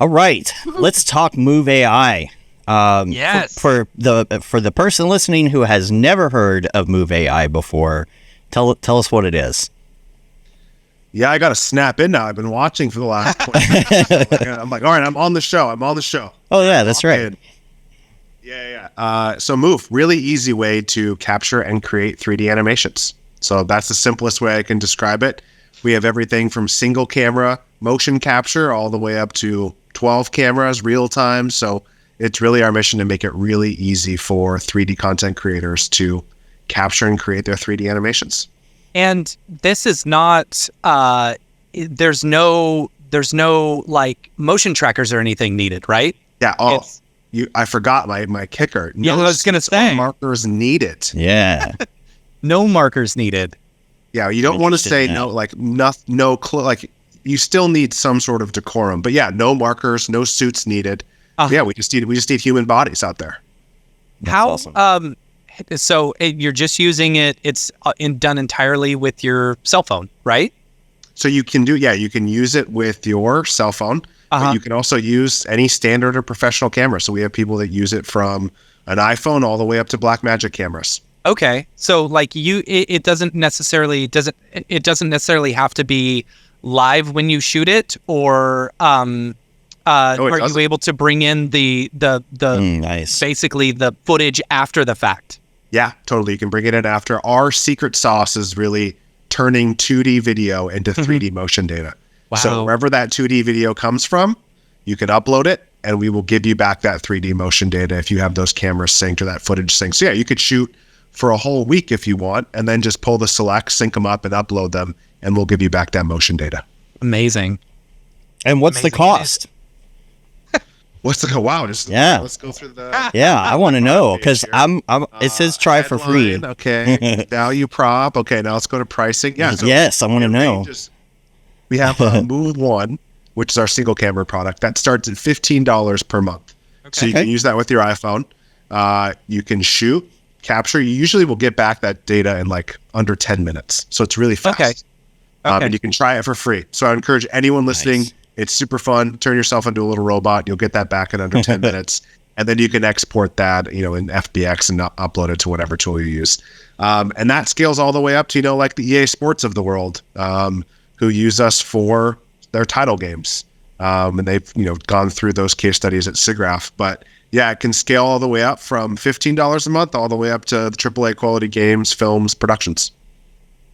All right, let's talk Move.ai. Yes. For the person listening who has never heard of Move.ai before, tell us what it is. Yeah, I got to snap in now. I've been watching for the last 20 minutes. I'm like, all right, I'm on the show. Oh, yeah, that's right. Yeah. So Move, really easy way to capture and create 3D animations. So that's the simplest way I can describe it. We have everything from single camera motion capture all the way up to 12 cameras real time. So it's really our mission to make it really easy for 3D content creators to capture and create their 3D animations. And this is not, there's no like motion trackers or anything needed, right? Yeah. I forgot my kicker. Yeah, I was going to say. Markers needed. Yeah. No markers needed. Yeah, you don't want to say no, like like you still need some sort of decorum. But yeah, no markers, no suits needed. Yeah, we just need human bodies out there. That's How awesome. So you're just using it, it's done entirely with your cell phone, right? So you can use it with your cell phone, but you can also use any standard or professional camera. So we have people that use it from an iPhone all the way up to Blackmagic cameras. Okay. So like it doesn't necessarily have to be live when you shoot it, or are you able to bring in the nice. basically the footage after the fact? Yeah, totally. You can bring it in after. Our secret sauce is really turning 2D video into 3D motion data. Wow. So wherever that 2D video comes from, you can upload it and we will give you back that 3D motion data if you have those cameras synced or that footage synced. So yeah, you could shoot for a whole week if you want, and then just pull the select, sync them up and upload them, and we'll give you back that motion data. Amazing. And what's the cost? Let's go through the. Yeah, I want to know because it says try for free. Okay, value prop. Okay, now let's go to pricing. Yeah. So yes, I want to know. We have Move One, which is our single camera product that starts at $15 per month. Okay. So you can use that with your iPhone. You can shoot, capture. You usually will get back that data in like under 10 minutes. So it's really fast. Okay. And you can try it for free. So I encourage anyone listening. Nice. It's super fun. Turn yourself into a little robot. You'll get that back in under 10 minutes. And then you can export that, in FBX and upload it to whatever tool you use. And that scales all the way up to, like the EA Sports of the world, who use us for their title games. And they've, gone through those case studies at SIGGRAPH. But yeah, it can scale all the way up from $15 a month all the way up to the AAA quality games, films, productions.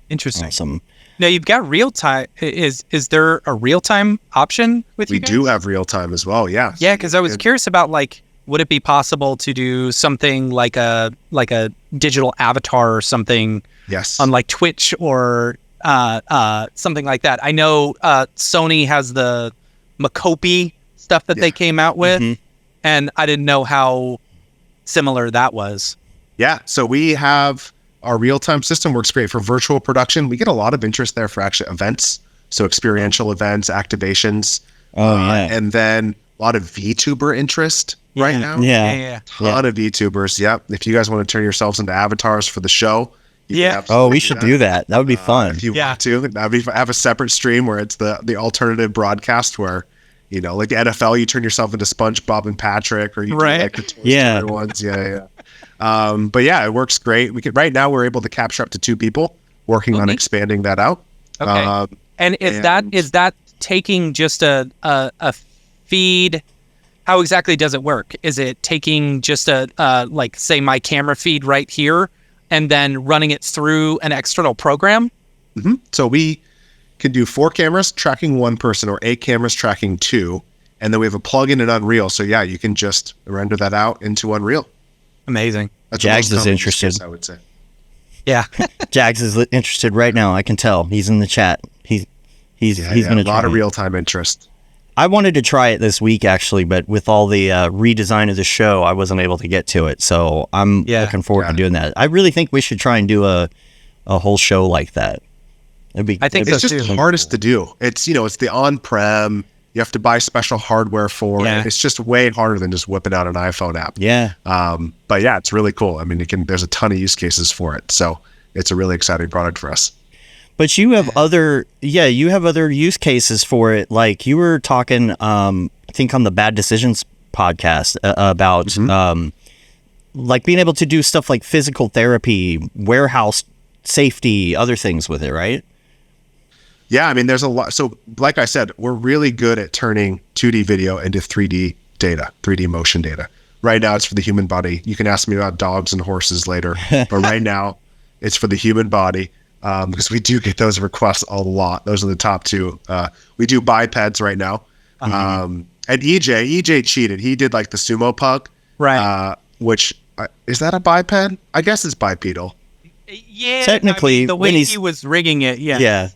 Interesting. Awesome. Now you've got real time. Is there a real time option with you guys? We do have real time as well. Yeah. Yeah, because I was curious about would it be possible to do something like a digital avatar or something? Yes. On like Twitch or something like that. I know Sony has the Makopi stuff that they came out with, and I didn't know how similar that was. Yeah. So we have. Our real-time system works great for virtual production. We get a lot of interest there for actually events, so experiential events, activations. And then a lot of VTuber interest right now. Yeah. A lot of VTubers. Yep. If you guys want to turn yourselves into avatars for the show. We should do that. That would be fun. If you want to, have a separate stream where it's the alternative broadcast where, like the NFL, you turn yourself into SpongeBob and Patrick, or you do like the Toy Story ones. Yeah. But yeah, it works great. Right now we're able to capture up to 2 people, working on expanding that out. Okay. And is that taking just a feed? How exactly does it work? Is it taking just like say my camera feed right here and then running it through an external program? Mm-hmm. So we can do 4 cameras tracking 1 person or 8 cameras tracking 2. And then we have a plugin in Unreal. So yeah, you can just render that out into Unreal. Amazing. That's Jags is interested. I would say. Yeah. Jags is interested right now. I can tell. He's in the chat. He's going to try. A lot of real-time interest. I wanted to try it this week, actually, but with all the redesign of the show, I wasn't able to get to it. So I'm looking forward to doing that. I really think we should try and do a whole show like that. I think it's just hardest to do. It's it's the on-prem. You have to buy special hardware for it. It's just way harder than just whipping out an iPhone app. Yeah. But yeah, it's really cool. I mean, there's a ton of use cases for it. So it's a really exciting product for us. But you have other use cases for it. Like you were talking, I think on the Bad Decisions podcast about like being able to do stuff like physical therapy, warehouse safety, other things with it, right? Yeah, I mean, there's a lot. So like I said, we're really good at turning 2D video into 3D data, 3D motion data. Right now, it's for the human body. You can ask me about dogs and horses later, but right now, it's for the human body because we do get those requests a lot. Those are the top two. We do bipeds right now. And EJ cheated. He did like the sumo pug, right? Which is that a biped? I guess it's bipedal. Yeah, technically, the way he was rigging it, yeah.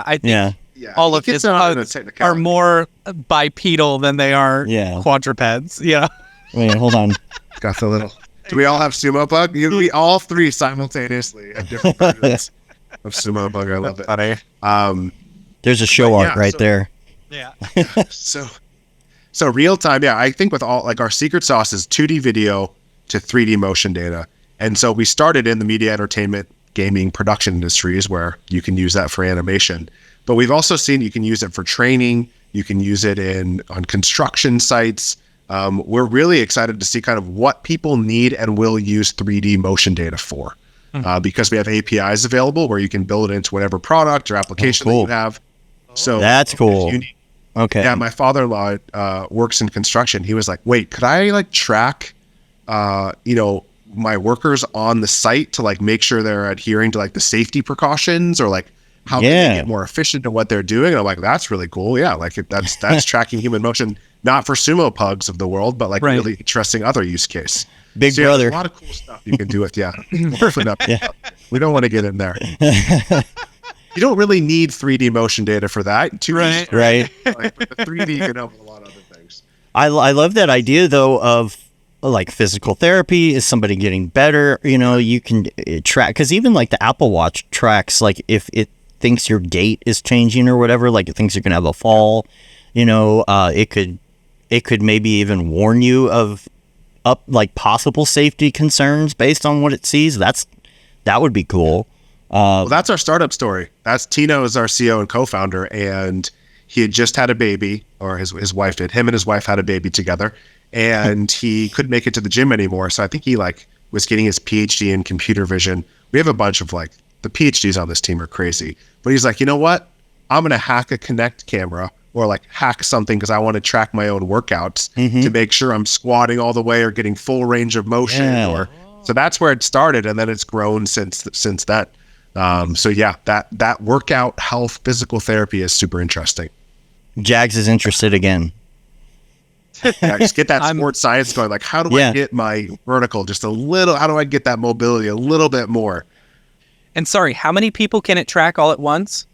I think all of his pugs are more bipedal than they are quadrupeds. Yeah. Wait, hold on. Got the little. Do we all have sumo bug? We all three simultaneously have different versions of sumo bug. I love it. Funny. There's a show art right there. Yeah. So real time. Yeah, I think with all like our secret sauce is 2D video to 3D motion data, and so we started in the media, entertainment, gaming, production industries where you can use that for animation. But we've also seen you can use it for training. You can use it on construction sites. We're really excited to see kind of what people need and will use 3D motion data for, because we have APIs available where you can build it into whatever product or application that you have. So that's cool. Okay. Yeah, my father-in-law works in construction. He was like, "Wait, could I like track, my workers on the site to like make sure they're adhering to like the safety precautions or like how can they get more efficient in what they're doing?" And I'm like, "That's really cool. Yeah, like that's tracking human motion." Not for sumo pugs of the world, but like really interesting other use case. Big brother. There's a lot of cool stuff you can do with, we don't want to get in there. You don't really need 3D motion data for that. Right. Like, but the 3D you can help with a lot of other things. I love that idea though of like physical therapy. Is somebody getting better? You can track, because even like the Apple Watch tracks, like if it thinks your gait is changing or whatever, like it thinks you're gonna have a fall, it could maybe even warn you of like possible safety concerns based on what it sees. That would be cool. Well, that's our startup story. That's Tino is our CEO and co-founder, and he had just had a baby, or his wife did. Him and his wife had a baby together, and he couldn't make it to the gym anymore. So I think he like was getting his PhD in computer vision. We have a bunch of like the PhDs on this team are crazy, but he's like, you know what? I'm gonna hack a Kinect camera or like hack something because I want to track my own workouts to make sure I'm squatting all the way or getting full range of motion. So that's where it started, and then it's grown since that. That workout, health, physical therapy is super interesting. Jags is interested again. Yeah, just get that sports science going. Like, how do I get my vertical just a little? How do I get that mobility a little bit more? And sorry, how many people can it track all at once?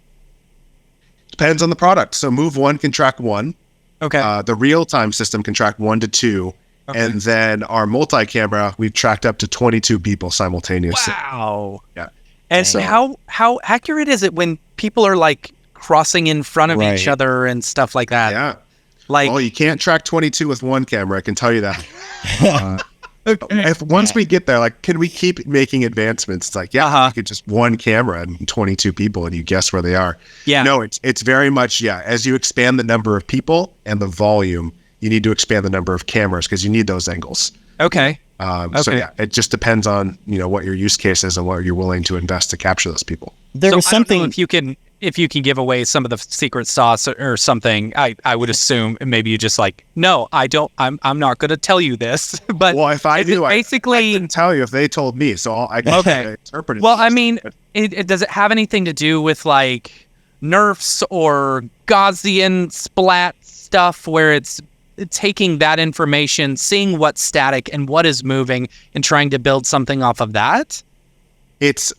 Depends on the product. So Move 1 can track 1. Okay. The real-time system can track 1 to 2. Okay. And then our multi-camera, we've tracked up to 22 people simultaneously. Wow. Yeah. And so how accurate is it when people are like crossing in front of each other and stuff like that? Yeah. Like, well, you can't track 22 with one camera. I can tell you that. Once we get there, like, can we keep making advancements? It's like, you could just one camera and 22 people and you guess where they are. Yeah. No, it's very much, as you expand the number of people and the volume, you need to expand the number of cameras because you need those angles. Okay. So it just depends on, what your use case is and what you're willing to invest to capture those people. There was something. I don't know if you can give away some of the secret sauce or something, I would assume maybe you just like, no, I don't. I'm not going to tell you this. But well, if I do, basically, I couldn't tell you if they told me. So I can interpret it. Well, I mean, does it have anything to do with like nerfs or Gaussian splat stuff where it's taking that information, seeing what's static and what is moving, and trying to build something off of that?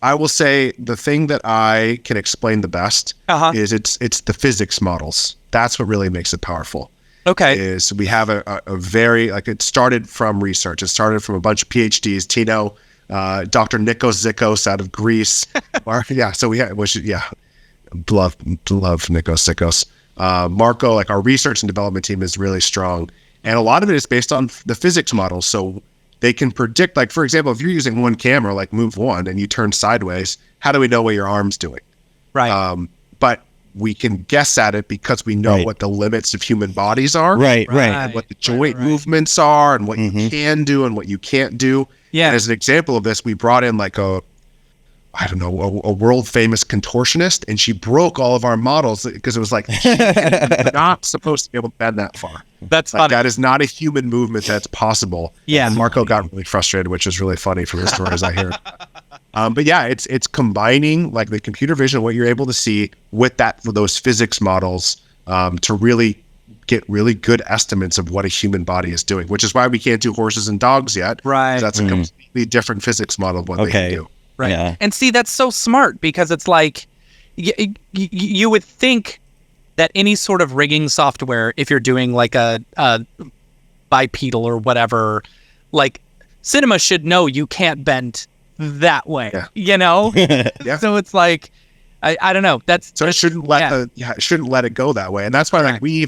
I will say the thing that I can explain the best is it's the physics models. That's what really makes it powerful. Okay. Is we have a very, it started from research. It started from a bunch of PhDs, Tino, Dr. Nikos Zikos out of Greece. So we had, love Nikos Zikos. Marco, our research and development team is really strong. And a lot of it is based on the physics models. So they can predict, for example, if you're using one camera, like Move 1, and you turn sideways, how do we know what your arm's doing? Right. But we can guess at it because we know what the limits of human bodies are. Right. And what the joint movements are and what you can do and what you can't do. Yeah. And as an example of this, we brought in like a world famous contortionist, and she broke all of our models because it was like, you're not supposed to be able to bend that far. That's like, funny. that is not a human movement that's possible. Yeah. And Marco got really frustrated, which is really funny from the stories I hear. But yeah, it's combining like the computer vision, what you're able to see with those physics models to really get really good estimates of what a human body is doing, which is why we can't do horses and dogs yet. Right. That's a completely different physics model of what they can do. Right. Yeah. And see, that's so smart because it's like you would think that any sort of rigging software, if you're doing like a bipedal or whatever, like cinema should know you can't bend that way, you know? Yeah. So it's like, I don't know. It shouldn't let it go that way. And that's why like we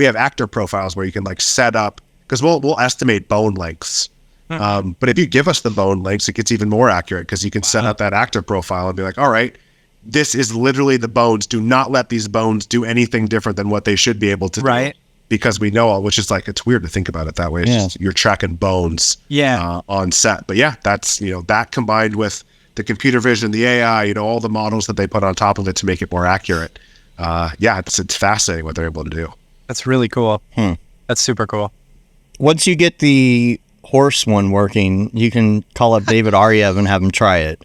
have actor profiles where you can like set up, because we'll estimate bone lengths. But if you give us the bone lengths, it gets even more accurate because you can set up that actor profile and be like, all right, this is literally the bones. Do not let these bones do anything different than what they should be able to do. Because we know which is like, it's weird to think about it that way. It's just, you're tracking bones on set. But yeah, that's, that combined with the computer vision, the AI, all the models that they put on top of it to make it more accurate. It's fascinating what they're able to do. That's really cool. That's super cool. Once you get the horse one working, you can call up David Ariev and have him try it.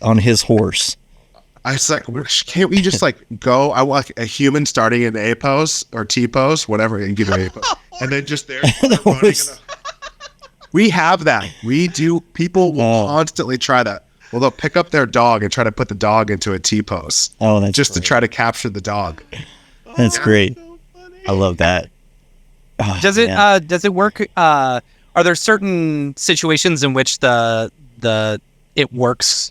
On his horse. I was like, can't we just like go? I want a human starting in A pose or T pose, whatever, and give it A pose, and then just there. We have that. We do. People will constantly try that. Well, they'll pick up their dog and try to put the dog into a T pose. Oh, that's just great. To try to capture the dog. That's great. So I love that. Does it work? Are there certain situations in which it works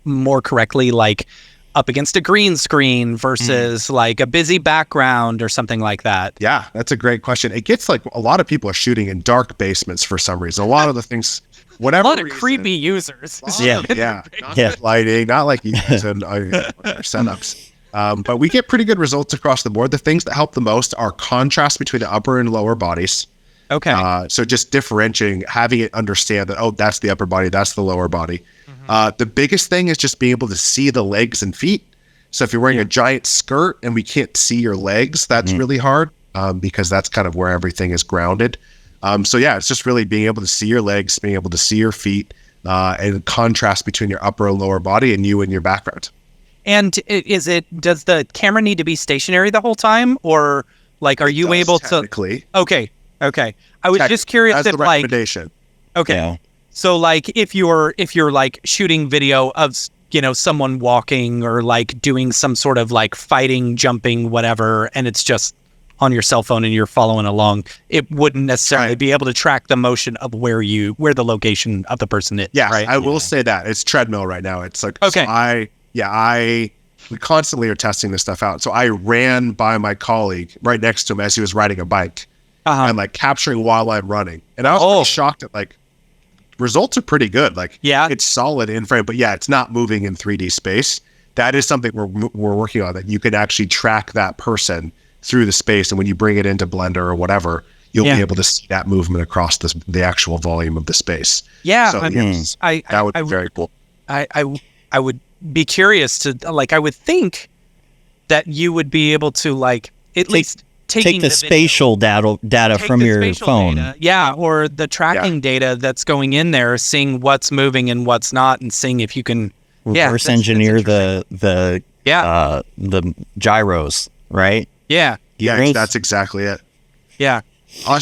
more correctly, like up against a green screen versus like a busy background or something like that? Yeah, that's a great question. It gets like a lot of people are shooting in dark basements for some reason. A lot of the things, whatever. A lot of creepy users. Not lighting, not like you guys in our setups. But we get pretty good results across the board. The things that help the most are contrast between the upper and lower bodies. Okay. So just differentiating, having it understand that, that's the upper body, that's the lower body. The biggest thing is just being able to see the legs and feet. So if you're wearing a giant skirt and we can't see your legs, that's really hard because that's kind of where everything is grounded. It's just really being able to see your legs, being able to see your feet, and contrast between your upper and lower body and you and your background. And does the camera need to be stationary the whole time, or like are you able to? Technically. Okay. I was just curious if like. Okay. Yeah. So like if you're like shooting video of someone walking or like doing some sort of like fighting, jumping, whatever, and it's just on your cell phone and you're following along, it wouldn't necessarily be able to track the motion of where the location of the person is. Yeah, right? I will say that it's treadmill right now. It's like okay. So we constantly are testing this stuff out. So I ran by my colleague right next to him as he was riding a bike and like capturing while I'm running, and I was pretty shocked at like. Results are pretty good. Like, it's solid in frame, but it's not moving in 3D space. That is something we're working on, that you can actually track that person through the space. And when you bring it into Blender or whatever, you'll be able to see that movement across the actual volume of the space. Yeah. So, that would be very cool. I would be curious to, like, I would think that you would be able to, like, at least take the spatial data from your phone. Or the tracking data that's going in there, seeing what's moving and what's not, and seeing if you can reverse engineer the gyros, right? Yeah, that's exactly it. Yeah.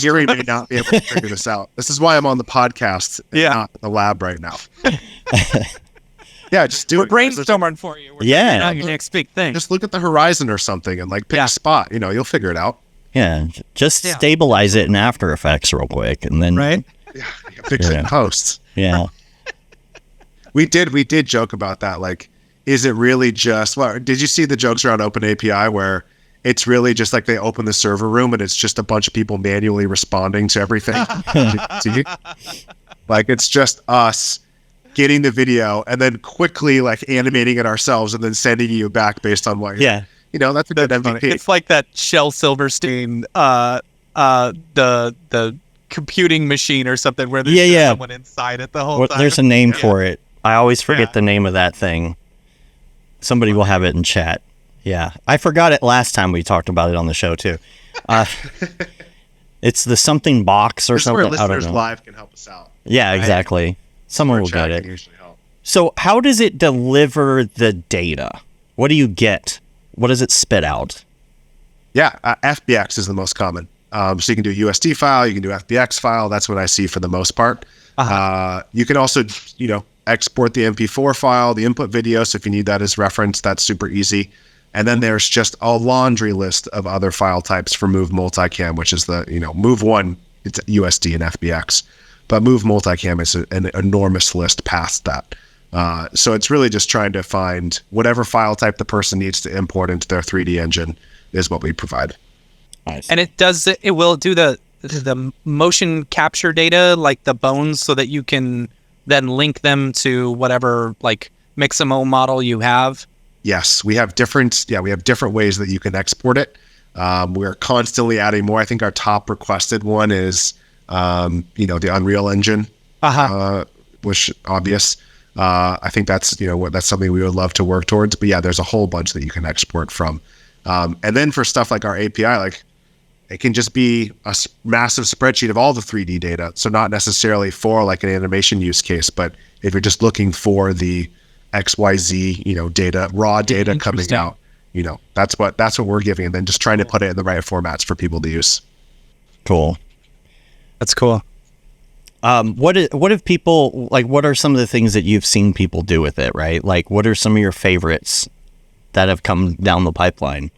Yuri may not be able to figure this out. This is why I'm on the podcast and not in the lab right now. Just do it. Brainstorming for you. Not your next big thing. Just look at the horizon or something and like pick a spot. You'll figure it out. Yeah, just stabilize it in After Effects real quick, and then fix it in post. Yeah, we did joke about that. Like, is it really just? Well, did you see the jokes around Open API where it's really just like they open the server room and it's just a bunch of people manually responding to everything? See? Like, it's just us getting the video and then quickly like animating it ourselves and then sending you back based on what you're, that's a good MVP. It's like that Shel Silverstein, the computing machine or something where there's someone inside it the whole time. There's a name for it. I always forget the name of that thing. Somebody will have it in chat. Yeah. I forgot it last time we talked about it on the show too. It's the something box or something. Where listeners live can help us out. Yeah, exactly. Someone will get it. Usually help. So how does it deliver the data? What do you get? What does it spit out? Yeah, FBX is the most common. So you can do a USD file, you can do FBX file. That's what I see for the most part. You can also, export the MP4 file, the input video. So if you need that as reference, that's super easy. And then there's just a laundry list of other file types for Move Multicam, which is the, Move 1, it's USD and FBX. But Move Multicam is an enormous list past that. So it's really just trying to find whatever file type the person needs to import into their 3D engine is what we provide. Nice. And it will do the motion capture data, like the bones, so that you can then link them to whatever like Mixamo model you have. Yes, we have different ways that you can export it. We're constantly adding more. I think our top requested one is, the Unreal Engine, which obvious. I think that's, that's something we would love to work towards. But yeah, there's a whole bunch that you can export from. And then for stuff like our API, like it can just be a massive spreadsheet of all the 3D data. So not necessarily for like an animation use case, but if you're just looking for the XYZ, data, raw data coming out, that's what we're giving, and then just trying to put it in the right formats for people to use. Cool. That's cool. What if people, like, what are some of the things that you've seen people do with it, right? Like, what are some of your favorites that have come down the pipeline?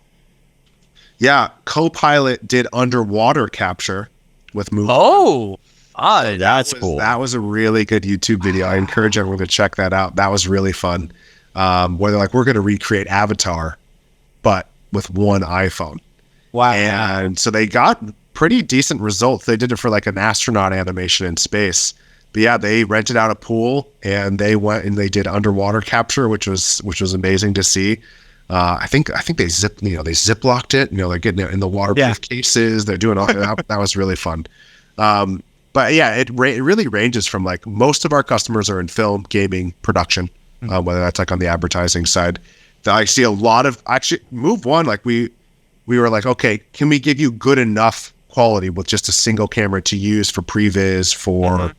Yeah, Copilot did underwater capture with Move. Oh, that's cool. That was a really good YouTube video. I encourage everyone to check that out. That was really fun. Where they're like, we're going to recreate Avatar, but with one iPhone. Wow. And so they got pretty decent results. They did it for like an astronaut animation in space. But yeah, they rented out a pool and they went and they did underwater capture, which was amazing to see. I think they ziplocked it. They're getting it in the waterproof cases. They're doing all that. That was really fun. But yeah, it really ranges from like most of our customers are in film, gaming, production, whether that's like on the advertising side. I see a lot of actually Move 1. Like we were like, okay, can we give you good enough quality with just a single camera to use for previs, for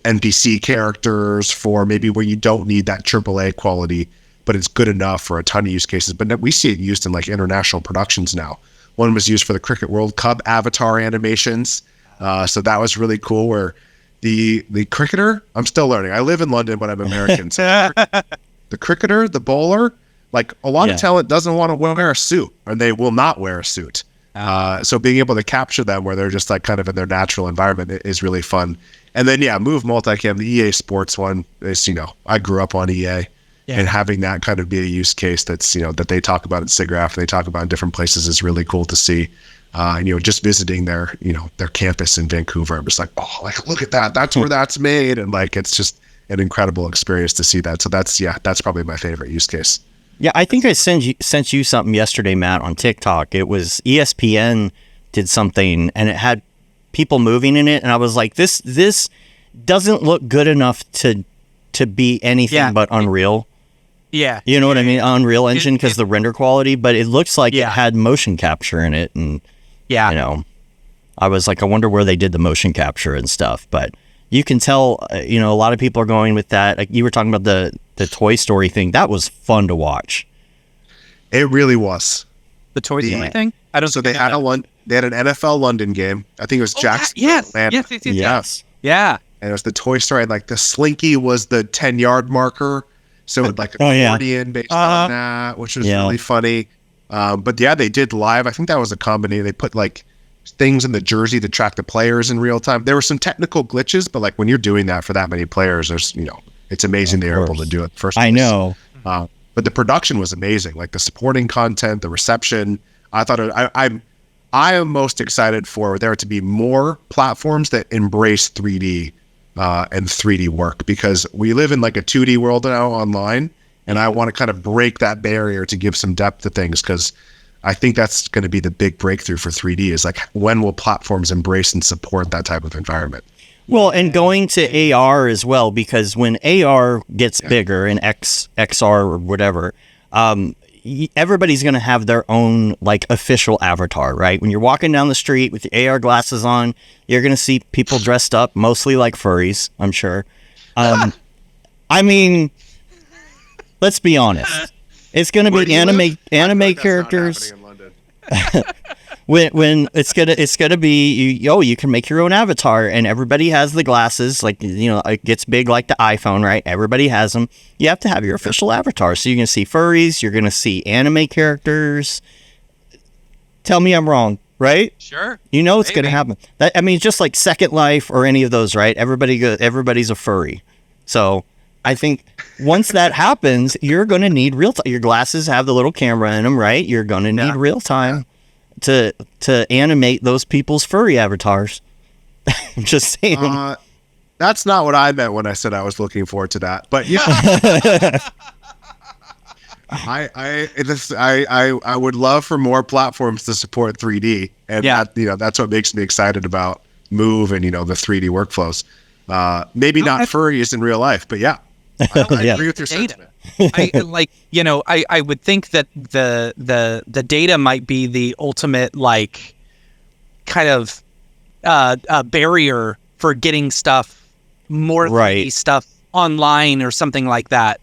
NPC characters, for maybe where you don't need that AAA quality, but it's good enough for a ton of use cases. But we see it used in like international productions now. One was used for the Cricket World Cup avatar animations. So that was really cool where the cricketer, I'm still learning. I live in London, but I'm American. So the cricketer, the bowler, like a lot of talent doesn't want to wear a suit, or they will not wear a suit. So being able to capture them where they're just like kind of in their natural environment is really fun. And then, Move Multicam, the EA Sports one is, I grew up on EA. And having that kind of be a use case that's, that they talk about at SIGGRAPH, they talk about in different places is really cool to see. Just visiting their campus in Vancouver, I'm just like, oh, like, look at that. That's where that's made. And like, it's just an incredible experience to see that. So that's probably my favorite use case. Yeah. I think I sent you something yesterday, Matt, on TikTok. It was ESPN did something and it had people moving in it. And I was like, this doesn't look good enough to be anything but Unreal. Yeah. You know what I mean? Unreal Engine, because the render quality, but it looks like it had motion capture in it. And, I was like, I wonder where they did the motion capture and stuff. But you can tell, a lot of people are going with that. Like you were talking about the Toy Story thing. That was fun to watch. It really was. The Toy Story thing? So they had they had an NFL London game. I think it was Jackson. Yes. Yeah. And it was the Toy Story. And like the Slinky was the 10-yard marker. So it like accordion based on that, which was really funny. But they did live. I think that was a combination. They put like things in the jersey to track the players in real time. There were some technical glitches, but like when you're doing that for that many players, there's, it's amazing they were able to do it first. I know. But the production was amazing. Like the supporting content, the reception. I thought I am most excited for there to be more platforms that embrace 3D and 3D work, because we live in like a 2D world now online, and I want to kind of break that barrier to give some depth to things, because I think that's going to be the big breakthrough for 3D is like, when will platforms embrace and support that type of environment? Well, and going to AR as well, because when AR gets bigger in XR or whatever, everybody's going to have their own like official avatar, right? When you're walking down the street with the AR glasses on, you're going to see people dressed up, mostly like furries, I'm sure. I mean, let's be honest. It's going to be anime characters. when it's gonna be you can make your own avatar, and everybody has the glasses, like, it gets big like the iPhone, right? Everybody has them. You have to have your official avatar, so you're gonna see furries, you're gonna see anime characters. Tell me I'm wrong, right? Sure. It's gonna happen. Just like Second Life or any of those, right? Everybody's a furry. So I think once that happens, you're going to need real time. Your glasses have the little camera in them, right? You're going to need real time to animate those people's furry avatars. I'm just saying. That's not what I meant when I said I was looking forward to that. But yeah, I would love for more platforms to support 3D, and that's what makes me excited about Move and the 3D workflows. Maybe not furries in real life, but yeah. I agree with your sentiment. I would think that the data might be the ultimate kind of barrier for getting more 3D stuff online or something like that.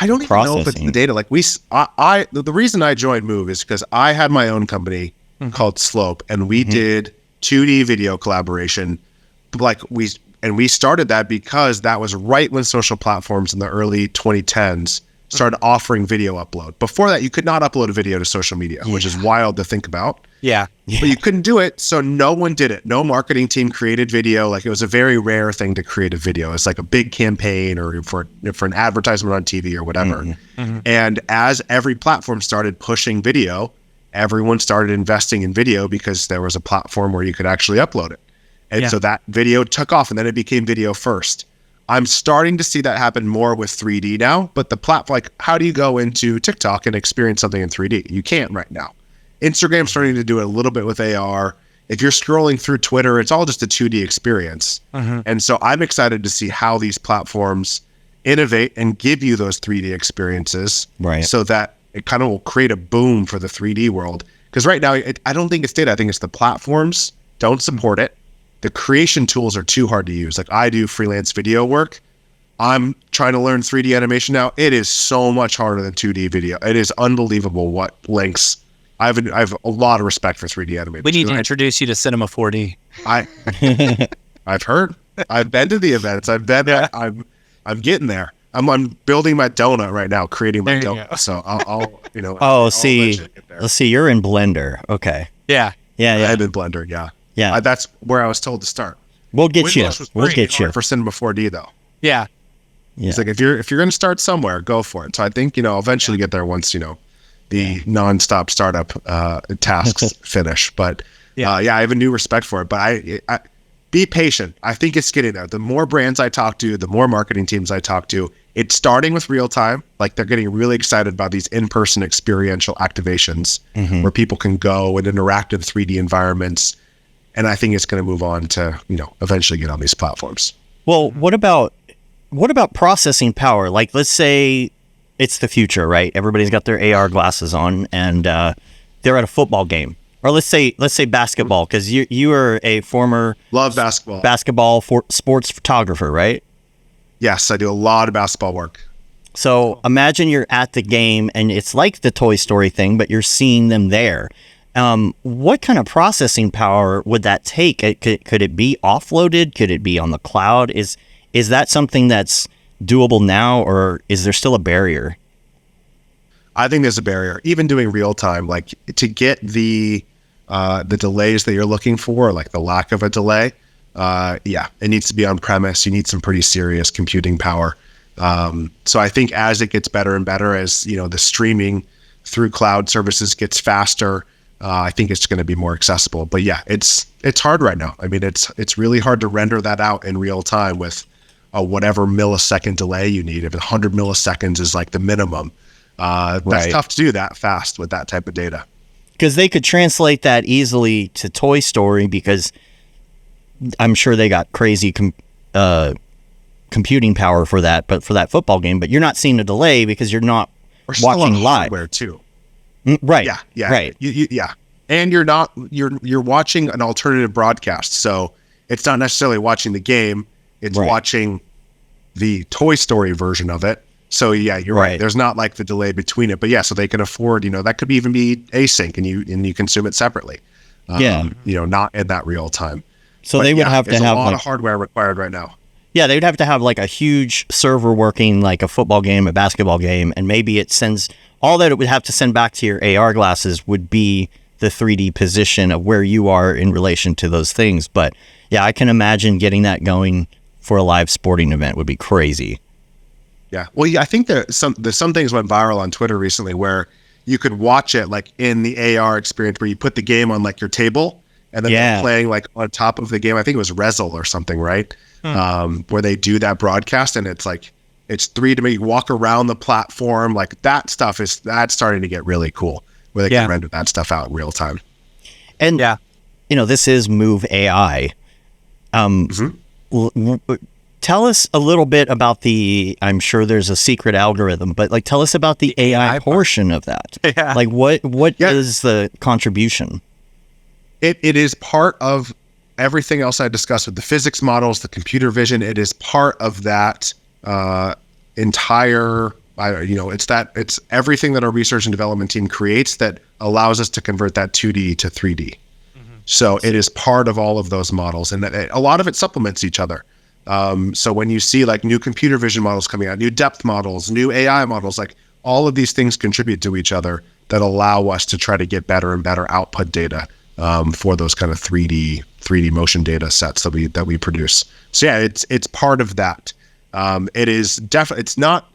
I don't even know if it's the data. The reason I joined Move is because I had my own company called Slope, and we did 2D video collaboration. We started that because that was right when social platforms in the early 2010s started offering video upload. Before that, you could not upload a video to social media, which is wild to think about. Yeah. But you couldn't do it, so no one did it. No marketing team created video. It was a very rare thing to create a video. It's like a big campaign or for an advertisement on TV or whatever. And as every platform started pushing video, everyone started investing in video because there was a platform where you could actually upload it. And so that video took off, and then it became video first. I'm starting to see that happen more with 3D now, but the platform, how do you go into TikTok and experience something in 3D? You can't right now. Instagram's starting to do it a little bit with AR. If you're scrolling through Twitter, it's all just a 2D experience. And so I'm excited to see how these platforms innovate and give you those 3D experiences, so that it kind of will create a boom for the 3D world. Because right now, I don't think it's data. I think it's the platforms don't support it. The creation tools are too hard to use. I do freelance video work. I'm trying to learn 3D animation now. It is so much harder than 2D video. It is unbelievable what lengths. I have a lot of respect for 3D animation. We need to introduce you to Cinema 4D. I've heard. I've been to the events. I've been there. I'm getting there. I'm building my donut right now, creating my donut. So I'll let's see. You're in Blender. Okay. Yeah. I'm in Blender. Yeah. Yeah, that's where I was told to start. We'll get you. We'll get you for Cinema 4D though. Yeah. It's if you're going to start somewhere, go for it. So I think eventually get there once the nonstop startup tasks finish. But I have a new respect for it. But I be patient. I think it's getting there. The more brands I talk to, the more marketing teams I talk to, it's starting with real time. They're getting really excited about these in-person experiential activations where people can go in interactive 3D environments. And I think it's going to move on to, eventually get on these platforms. Well, what about processing power? Let's say it's the future, right? Everybody's got their AR glasses on, and they're at a football game. Or let's say basketball, because you are a former love basketball sports photographer, right? Yes, I do a lot of basketball work. So imagine you're at the game, and it's like the Toy Story thing, but you're seeing them there. What kind of processing power would that take? Could it be offloaded? Could it be on the cloud? Is that something that's doable now, or is there still a barrier? I think there's a barrier. Even doing real time, to get the delays that you're looking for, the lack of a delay, it needs to be on premise. You need some pretty serious computing power. So I think as it gets better and better, as the streaming through cloud services gets faster, I think it's going to be more accessible. But yeah, it's hard right now. I mean, it's really hard to render that out in real time with whatever millisecond delay you need. If 100 milliseconds is like the minimum, that's tough to do that fast with that type of data. Because they could translate that easily to Toy Story, because I'm sure they got crazy computing power for that, but for that football game. But you're not seeing a delay because you're not watching live. Hardware too. Right. Yeah. Right. Yeah. And you're watching an alternative broadcast. So it's not necessarily watching the game. It's watching the Toy Story version of it. So yeah, you're right. There's not like the delay between it, but yeah, so they can afford, that could even be async and you consume it separately. Not in that real time. So but they would have to have a lot of hardware required right now. Yeah, they'd have to have like a huge server working like a football game, a basketball game, and maybe it sends all that it would have to send back to your AR glasses would be the 3D position of where you are in relation to those things. But yeah, I can imagine getting that going for a live sporting event would be crazy. Yeah. Well, yeah, I think there's some things went viral on Twitter recently where you could watch it like in the AR experience where you put the game on like your table and then they're playing like on top of the game. I think it was Rezzle or something, right? Where they do that broadcast and it's like, it's 3D, you walk around the platform. Like that stuff that's starting to get really cool where they can render that stuff out in real time. And, this is Move.ai. Tell us a little bit about I'm sure there's a secret algorithm, but like, tell us about the AI portion of that. Yeah. Like what is the contribution? It is part of everything else I discussed with the physics models, the computer vision. It is part of that entire, it's everything that our research and development team creates that allows us to convert that 2D to 3D. So it is part of all of those models, and a lot of it supplements each other. So when you see like new computer vision models coming out, new depth models, new AI models, like all of these things contribute to each other that allow us to try to get better and better output data for those kind of 3D motion data sets that we produce. So yeah, it's part of that. It is definitely, it's not,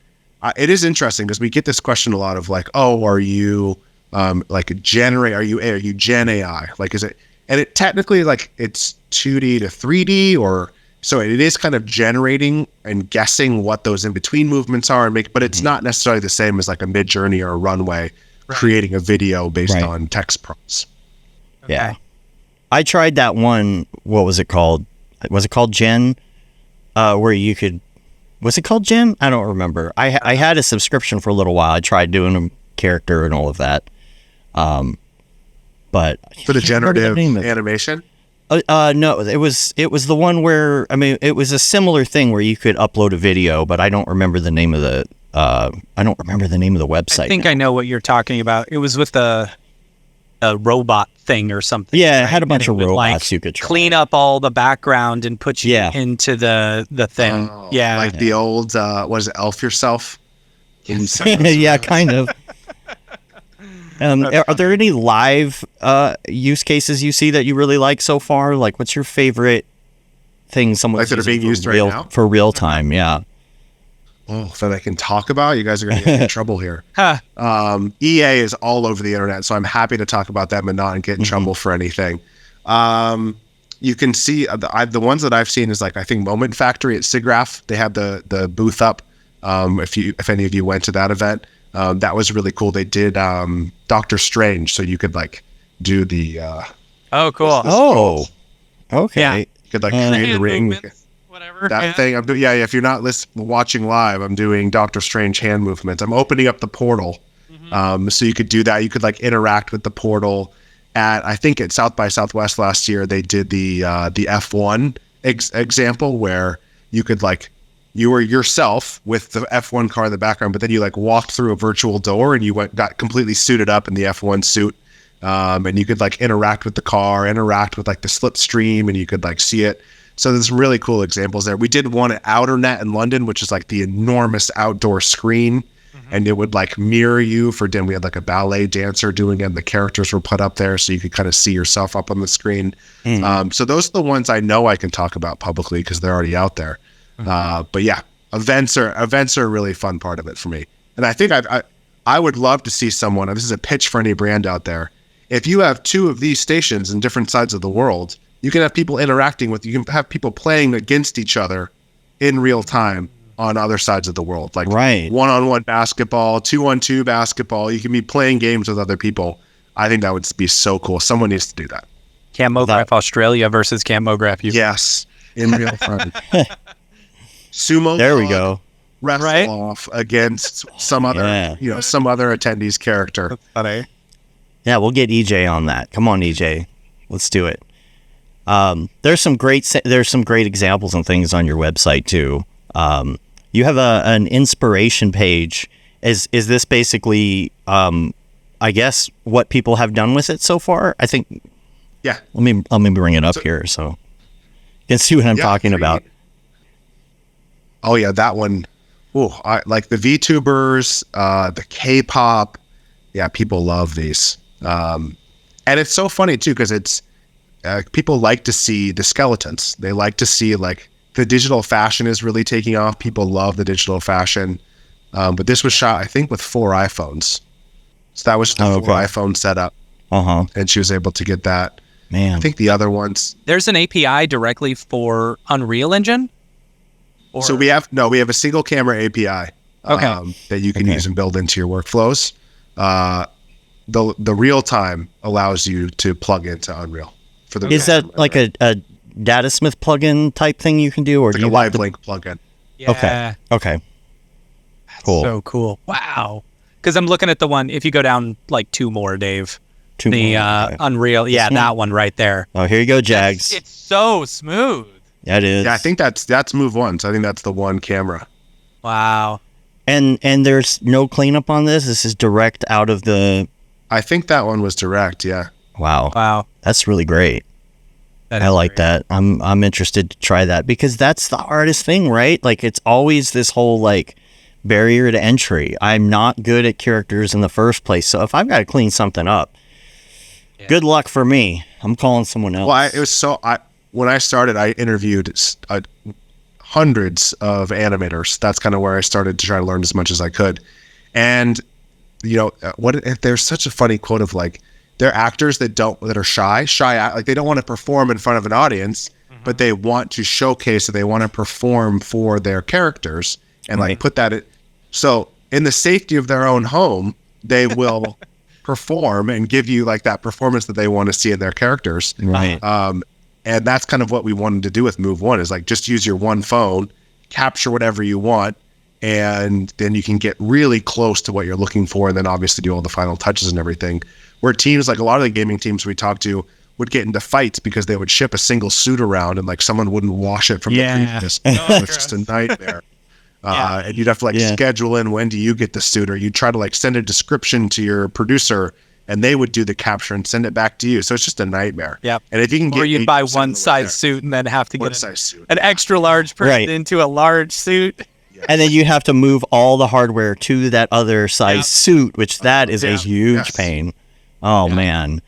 it is interesting because we get this question a lot of like, oh, are you are you Gen AI? Like, is it, and it technically like it's 2D to 3D or, so it is kind of generating and guessing what those in-between movements are but it's not necessarily the same as like a Mid-Journey or a Runway creating a video based on text prompts. Okay. Yeah. I tried that one, what was it called? Was it called Gen? Where you could, was it called Gen? I don't remember. I had a subscription for a little while. I tried doing a character and all of that. But for the generative animation? No, it was the one where, it was a similar thing where you could upload a video, but I don't remember the name of the website. I think I know what you're talking about. It was with a robot thing or something. Yeah, it had a bunch of robots you could try. Clean up all the background and put you into the thing. Like the old, was it Elf Yourself? Yeah, kind of. Are there any live use cases you see that you really like so far? Like, what's your favorite thing someone's that are being used right now for real time? Yeah. Oh, that I can talk about. You guys are going to get in trouble here. EA is all over the internet, so I'm happy to talk about them and not get in trouble for anything. You can see the ones that I've seen is like I think Moment Factory at SIGGRAPH. They had the booth up. If any of you went to that event. That was really cool. They did Doctor Strange, so you could like do the oh, cool. Okay. Yeah. You could like create a ring. Whatever. That thing I'm doing. Yeah, if you're not watching live, I'm doing Doctor Strange hand movements. I'm opening up the portal. So you could do that. You could like interact with the portal. I think at South by Southwest last year, they did the F1 example where you could like, you were yourself with the F1 car in the background, but then you like walked through a virtual door and you got completely suited up in the F1 suit. And you could like interact with the car, interact with like the slipstream, and you could like see it. So there's some really cool examples there. We did one at OuterNet in London, which is like the enormous outdoor screen, and it would like mirror you then we had like a ballet dancer doing it, and the characters were put up there so you could kind of see yourself up on the screen. So those are the ones I know I can talk about publicly because they're already out there. But yeah, events are a really fun part of it for me. And I think I would love to see someone, and this is a pitch for any brand out there, if you have two of these stations in different sides of the world, you can have people interacting with, you can have people playing against each other in real time on other sides of the world. Like one-on-one basketball, 2-on-2 basketball. You can be playing games with other people. I think that would be so cool. Someone needs to do that. Camp Mograph Australia versus Camp Mograph UK. Yes, in real time. Sumo. There we go. Wrestle off against some other, some other attendee's character. That's funny. Yeah, we'll get EJ on that. Come on, EJ, let's do it. There's some great examples and things on your website too. You have an inspiration page. Is this basically, I guess, what people have done with it so far? I think. Yeah. Let me bring it up here so you can see what I'm talking about. Oh yeah, that one. Oh, I like the VTubers, the K-pop. Yeah, people love these. And it's so funny too, because it's people like to see the skeletons. They like to see like the digital fashion is really taking off. People love the digital fashion. But this was shot, I think, with 4 iPhones. So that was the 4 iPhone setup. And she was able to get that. Man, I think the other ones. There's an API directly for Unreal Engine. So we have a single camera API that you can use and build into your workflows. The real time allows you to plug into Unreal. Is that like a Datasmith plugin type thing you can do, or it's like a live link plugin? Yeah. Okay. Cool. So cool. Wow. Because I'm looking at the one. If you go down like 2 more, Dave. Unreal. Yeah, that one right there. Oh, here you go, Jags. It's so smooth. Yeah, it is. Yeah, I think that's Move 1. So I think that's the one camera. Wow. And there's no cleanup on this. This is direct out of the. I think that one was direct. Yeah. Wow. That's really great. I like that. I'm interested to try that, because that's the hardest thing, right? Like, it's always this whole like barrier to entry. I'm not good at characters in the first place, so if I've got to clean something up, good luck for me. I'm calling someone else. Well, when I started, I interviewed hundreds of animators. That's kind of where I started to try to learn as much as I could. And there's such a funny quote of like, they're actors that are shy, like they don't want to perform in front of an audience, but they want to showcase, or they want to perform for their characters and like put that. So in the safety of their own home, they will perform and give you like that performance that they want to see in their characters. Right. And that's kind of what we wanted to do with Move 1, is like just use your one phone, capture whatever you want, and then you can get really close to what you're looking for, and then obviously do all the final touches and everything. Where teams, like a lot of the gaming teams we talked to, would get into fights because they would ship a single suit around and like someone wouldn't wash it from the previous. It's just a nightmare. And you'd have to like schedule in, when do you get the suit, or you'd try to like send a description to your producer, and they would do the capture and send it back to you. So it's just a nightmare. Yeah. And if you can get, or you'd buy one size suit and then have to get an extra large person into a large suit. And then you have to move all the hardware to that other size suit, which that is a huge pain. Oh man.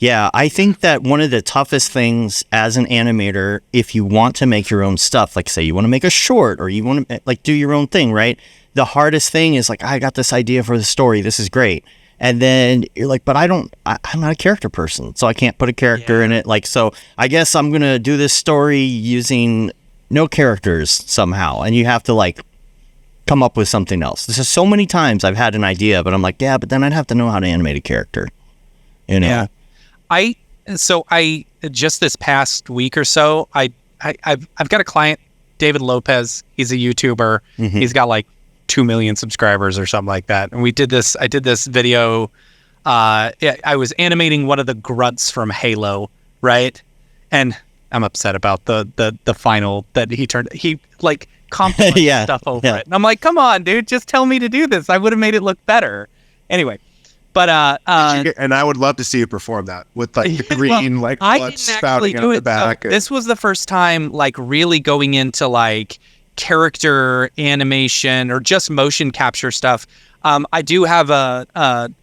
Yeah, I think that one of the toughest things as an animator, if you want to make your own stuff, like say you want to make a short, or you want to like do your own thing, right? The hardest thing is like, I got this idea for the story. This is great. And then you're like, but I'm not a character person, so I can't put a character in it. Like, so I guess I'm going to do this story using no characters somehow. And you have to like come up with something else. This is so many times I've had an idea, but I'm like, but then I'd have to know how to animate a character. Yeah. I just this past week or so, I've got a client, David Lopez. He's a YouTuber. Mm-hmm. He's got like 2 million subscribers or something like that. And I did this video. I was animating one of the grunts from Halo, right? And I'm upset about the final that he like complimented stuff over it. And I'm like, come on, dude, just tell me to do this. I would have made it look better. Anyway. But and I would love to see you perform that with like the green blood spouting out the back. So this was the first time like really going into like character animation or just motion capture stuff. I do have a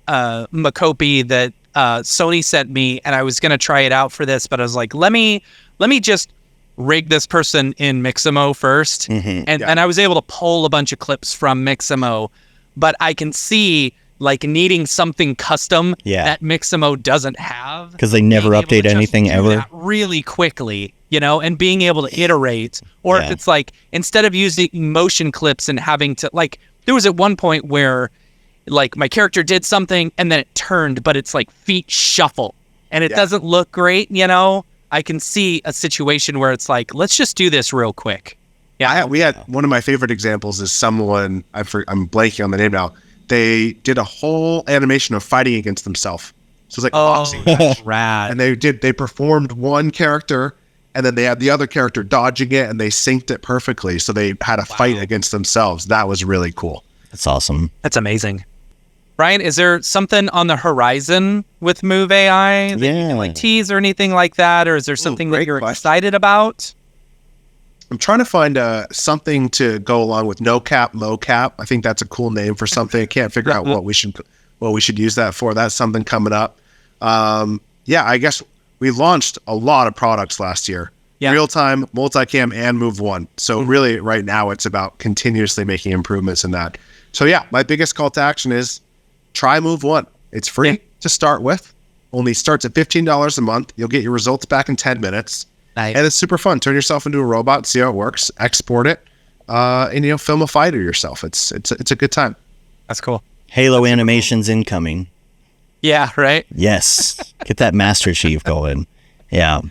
Makopi that Sony sent me, and I was gonna try it out for this, but I was like, let me just rig this person in Mixamo first, and I was able to pull a bunch of clips from Mixamo, but I can see like needing something custom Yeah. that Mixamo doesn't have. Because they never being able to update just anything do ever. that really quickly, you know, and being able to iterate. Or if Yeah. it's like, instead of using motion clips and having to, like, there was at one point where like my character did something and then it turned, but it's like feet shuffle and it doesn't look great, you know. I can see a situation where it's like, let's just do this real quick. Yeah. We had one of my favorite examples is someone, I'm blanking on the name now. They did a whole animation of fighting against themselves. So it's like a boxing match. That's rad. And they performed one character and then they had the other character dodging it and they synced it perfectly. So they had a fight against themselves. That was really cool. That's awesome. That's amazing. Brian, is there something on the horizon with Move.ai that you can like tease or anything like that? Or is there something that you're excited about? I'm trying to find something to go along with no-cap, mo-cap. I think that's a cool name for something. I can't figure out what we should use that for. That's something coming up. I guess we launched a lot of products last year. Yeah. Real-time, multicam, and Move 1. So really right now it's about continuously making improvements in that. So yeah, my biggest call to action is try Move 1. It's free to start with. Only starts at $15 a month. You'll get your results back in 10 minutes. Nice. And it's super fun. Turn yourself into a robot, see how it works, export it, and film a fighter yourself. It's a good time. That's cool. Halo animations incoming. Yeah, right? Yes. Get that Master Chief going. Yeah.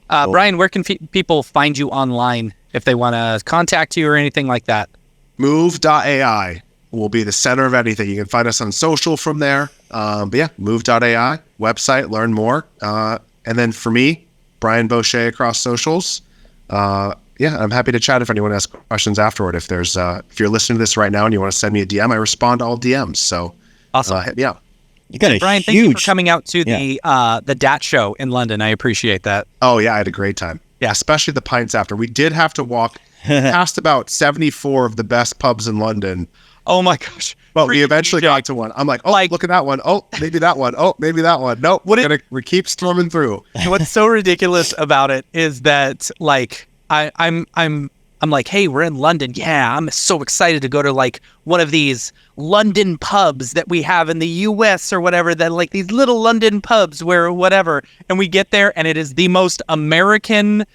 Brian, where can people find you online if they want to contact you or anything like that? Move.ai will be the center of anything. You can find us on social from there. But yeah, Move.ai, website, learn more. And then for me, Brian Bosché across socials. I'm happy to chat if anyone has questions afterward. If you're listening to this right now and you want to send me a DM, I respond to all DMs. So awesome. Hit me up. You got a Brian, thank you for coming out to the DAT show in London. I appreciate that. Oh yeah, I had a great time. Yeah, especially the pints after. We did have to walk past about 74 of the best pubs in London. Oh my gosh. But we eventually got to one. I'm like, look at that one. Oh, maybe that one. Oh, maybe that one. Nope. We keep storming through. What's so ridiculous about it is that like I'm like, hey, we're in London. Yeah, I'm so excited to go to like one of these London pubs that we have in the US or whatever, that like these little London pubs where whatever. And we get there and it is the most American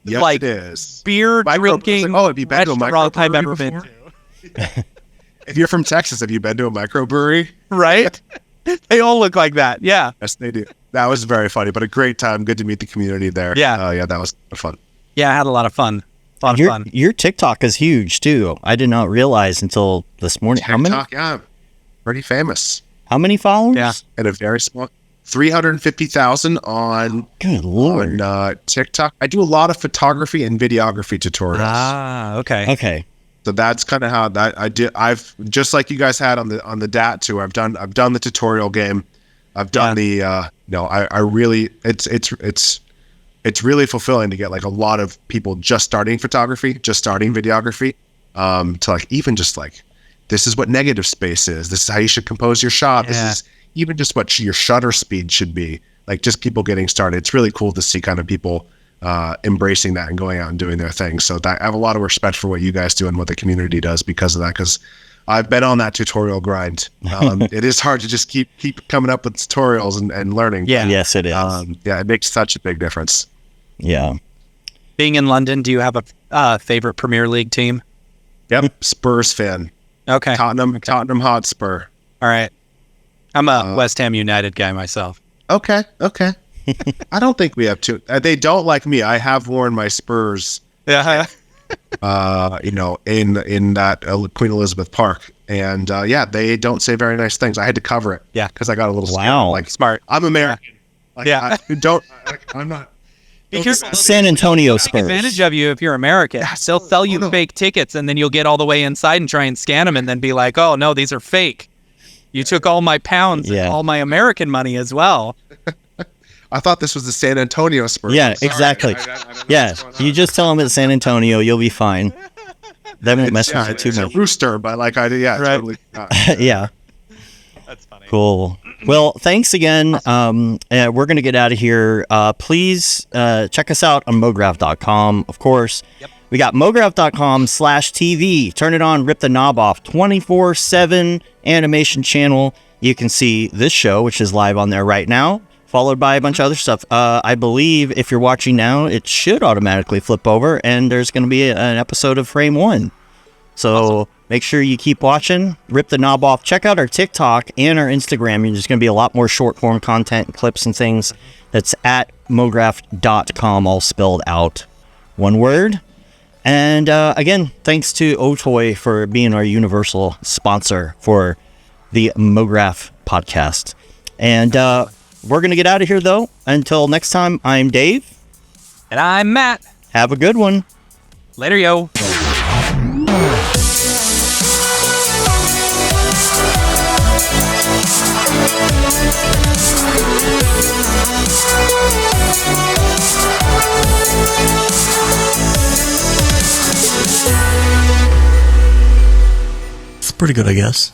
it is. Beer drinking have you been to a microbrewery I've ever been to? If you're from Texas, have you been to a microbrewery? Right? They all look like that. Yeah. Yes, they do. That was very funny, but a great time. Good to meet the community there. Yeah. That was fun. Yeah, I had a lot of fun. Your TikTok is huge too. I did not realize until this morning. TikTok, pretty famous. How many followers? Yeah. And a very small 350,000 on Good Lord. On TikTok. I do a lot of photography and videography tutorials. Ah, okay. Okay. So that's kind of how that I did. I've just like you guys had on the DAT tour. I've done the tutorial game. I've done I really it's really fulfilling to get like a lot of people just starting photography, just starting videography, to like even just like this is what negative space is. This is how you should compose your shot. This is even just what your shutter speed should be. Like just people getting started. It's really cool to see kind of people embracing that and going out and doing their thing. So I have a lot of respect for what you guys do and what the community does because of that. Because I've been on that tutorial grind. It is hard to just keep coming up with tutorials and learning. Yeah. Yes, it is. It makes such a big difference. Yeah. Being in London, do you have a favorite Premier League team? Yep. Spurs fan. Okay. Tottenham Hotspur. All right. I'm a West Ham United guy myself. Okay. I don't think we have two. They don't like me. I have worn my Spurs. Yeah. In that Queen Elizabeth Park, and they don't say very nice things. I had to cover it. Yeah, because I got a little scared. Smart. I'm American. I'm not. San Antonio Spurs. Take advantage of you if you're American. They'll sell you fake tickets, and then you'll get all the way inside and try and scan them, and then be like, "Oh no, these are fake. You took all my pounds and all my American money as well." I thought this was the San Antonio Spurs. Yeah, exactly. You just tell them it's San Antonio, you'll be fine. That won't mess with you too much. It's a rooster, but like I did, totally. Yeah. That's funny. Cool. Well, thanks again. We're going to get out of here. Please check us out on Mograph.com, of course. Yep. We got mograph.com/TV. Turn it on, rip the knob off. 24/7 animation channel. You can see this show, which is live on there right now, followed by a bunch of other stuff. I believe if you're watching now, it should automatically flip over, and there's going to be an episode of Frame 1. So awesome. Make sure you keep watching. Rip the knob off. Check out our TikTok and our Instagram. There's going to be a lot more short-form content, clips and things. That's at mograph.com, all spelled out. One word. And again, thanks to Otoy for being our universal sponsor for the Mograph Podcast. And we're going to get out of here, though. Until next time, I'm Dave. And I'm Matt. Have a good one. Later, yo. It's pretty good, I guess.